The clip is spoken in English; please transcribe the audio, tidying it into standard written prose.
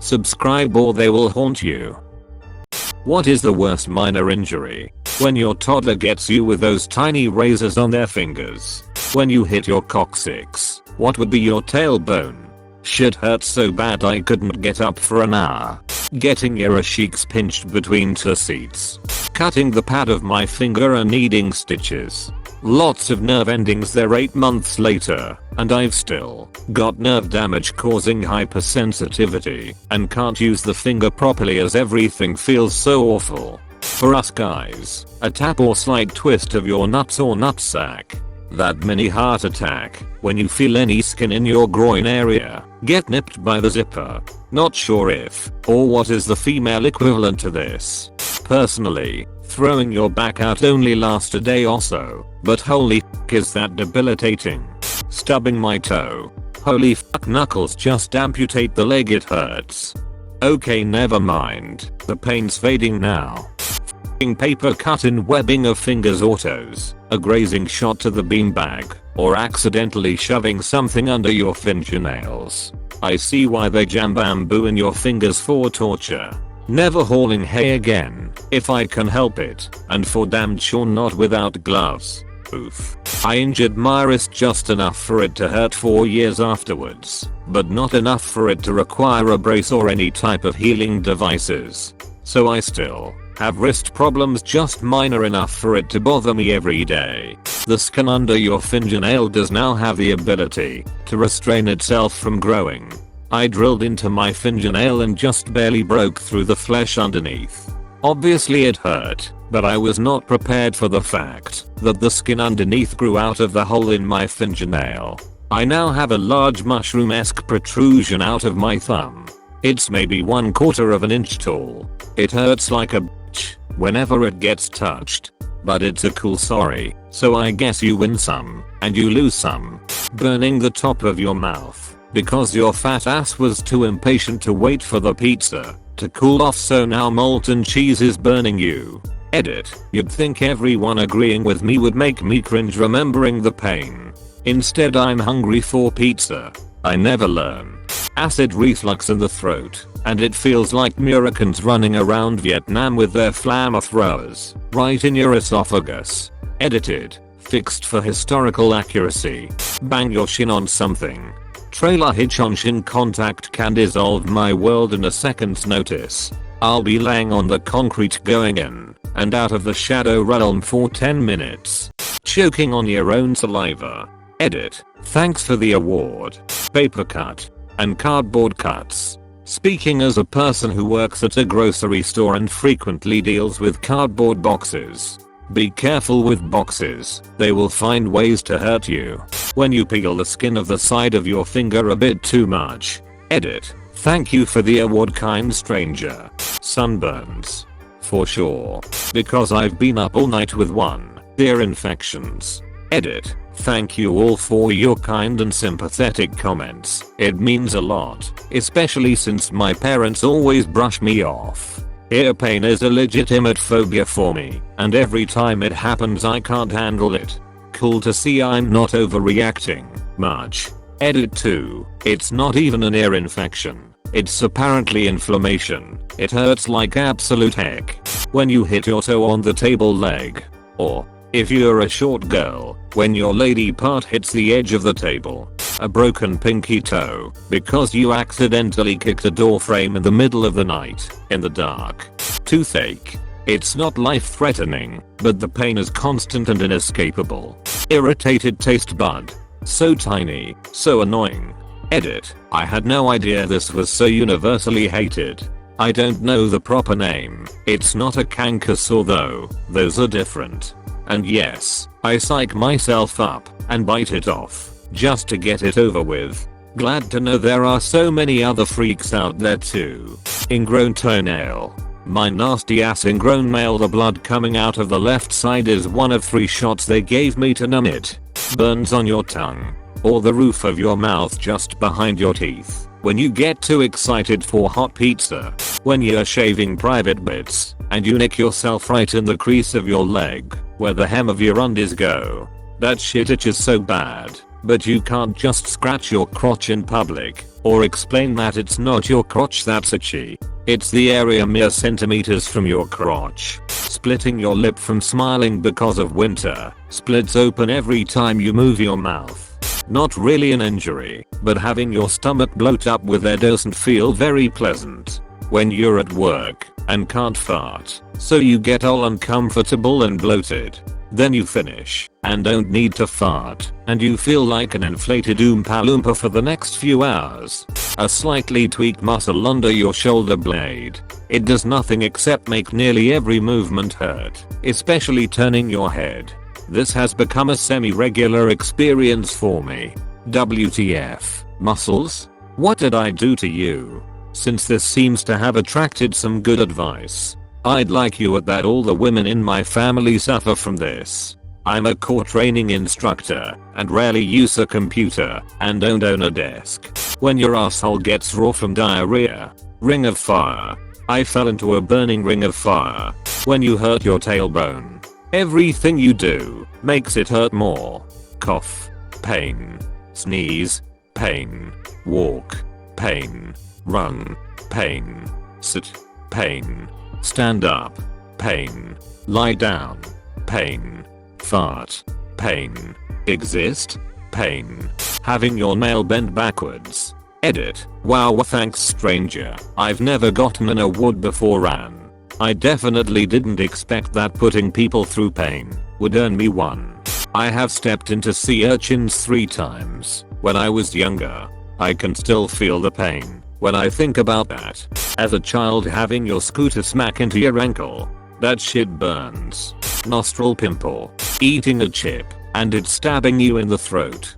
Subscribe or they will haunt you. What is the worst minor injury? When your toddler gets you with those tiny razors on their fingers. When you hit your coccyx. What would be your tailbone? Shit hurts so bad I couldn't get up for an hour. Getting your cheeks pinched between two seats. Cutting the pad of my finger and needing stitches. Lots of nerve endings there 8 months later, and I've still got nerve damage causing hypersensitivity and can't use the finger properly as everything feels so awful. For us guys, a tap or slight twist of your nuts or nutsack. That mini heart attack when you feel any skin in your groin area get nipped by the zipper. Not sure if or what is the female equivalent to this. Personally, throwing your back out only lasts a day or so, but holy f**k is that debilitating. Stubbing my toe. Holy fuck, knuckles just amputate the leg, it hurts. Okay, never mind, the pain's fading now. F***ing paper cut in webbing of fingers or toes, a grazing shot to the beanbag, or accidentally shoving something under your fingernails. I see why they jam bamboo in your fingers for torture. Never hauling hay again, if I can help it, and for damn sure not without gloves. Oof. I injured my wrist just enough for it to hurt 4 years afterwards, but not enough for it to require a brace or any type of healing devices. So I still have wrist problems just minor enough for it to bother me every day. The skin under your fingernail does now have the ability to restrain itself from growing. I drilled into my fingernail and just barely broke through the flesh underneath. Obviously it hurt, but I was not prepared for the fact that the skin underneath grew out of the hole in my fingernail. I now have a large mushroom-esque protrusion out of my thumb. It's maybe 1/4 of an inch tall. It hurts like a bitch whenever it gets touched. But it's a cool sorry, so I guess you win some, and you lose some. Burning the top of your mouth because your fat ass was too impatient to wait for the pizza to cool off, so now molten cheese is burning you. Edit. You'd think everyone agreeing with me would make me cringe remembering the pain. Instead I'm hungry for pizza. I never learn. Acid reflux in the throat, and it feels like Americans running around Vietnam with their flamethrowers right in your esophagus. Edited. Fixed for historical accuracy. Bang your shin on something. Trailer hitch on shin contact can dissolve my world in a second's notice. I'll be laying on the concrete going in and out of the shadow realm for 10 minutes. Choking on your own saliva. Edit. Thanks for the award. Paper cut and cardboard cuts. Speaking as a person who works at a grocery store and frequently deals with cardboard boxes. Be careful with boxes, they will find ways to hurt you. When you peel the skin of the side of your finger a bit too much. Edit. Thank you for the award, kind stranger. Sunburns. For sure. Because I've been up all night with ear infections. Edit. Thank you all for your kind and sympathetic comments. It means a lot, especially since my parents always brush me off. Ear pain is a legitimate phobia for me, and every time it happens I can't handle it. Cool to see I'm not overreacting much. Edit 2. It's not even an ear infection. It's apparently inflammation. It hurts like absolute heck. When you hit your toe on the table leg. Or, if you're a short girl, when your lady part hits the edge of the table. A broken pinky toe because you accidentally kicked a door frame in the middle of the night in the dark. Toothache. It's not life-threatening, but the pain is constant and inescapable. Irritated taste bud. So tiny, so annoying. Edit. I had no idea this was so universally hated. I don't know the proper name. It's not a canker sore though, those are different. And yes, I psych myself up and bite it off just to get it over with. Glad to know there are so many other freaks out there too. Ingrown toenail. My nasty ass ingrown nail, the blood coming out of the left side is one of 3 shots they gave me to numb it. Burns on your tongue. Or the roof of your mouth just behind your teeth. When you get too excited for hot pizza. When you're shaving private bits and you nick yourself right in the crease of your leg where the hem of your undies go. That shit itches so bad. But you can't just scratch your crotch in public. Or explain that it's not your crotch that's itchy. It's the area mere centimeters from your crotch. Splitting your lip from smiling because of winter. Splits open every time you move your mouth. Not really an injury, but having your stomach bloat up with air doesn't feel very pleasant. When you're at work and can't fart, so you get all uncomfortable and bloated. Then you finish and don't need to fart, and you feel like an inflated Oompa Loompa for the next few hours. A slightly tweaked muscle under your shoulder blade. It does nothing except make nearly every movement hurt, especially turning your head. This has become a semi-regular experience for me. WTF, muscles? What did I do to you? Since this seems to have attracted some good advice, I'd like you at that all the women in my family suffer from this. I'm a core training instructor and rarely use a computer and don't own a desk. When your asshole gets raw from diarrhea. Ring of fire. I fell into a burning ring of fire. When you hurt your tailbone. Everything you do makes it hurt more. Cough. Pain. Sneeze. Pain. Walk. Pain. Run. Pain. Sit. Pain. Stand up. Pain. Lie down. Pain. Fart. Pain. Exist. Pain. Having your nail bent backwards. Edit. Wow, thanks stranger. I've never gotten an award before and I definitely didn't expect that putting people through pain would earn me one. I have stepped into sea urchins 3 times when I was younger. I can still feel the pain when I think about that. As a child, having your scooter smack into your ankle. That shit burns. Nostril pimple. Eating a chip and it's stabbing you in the throat.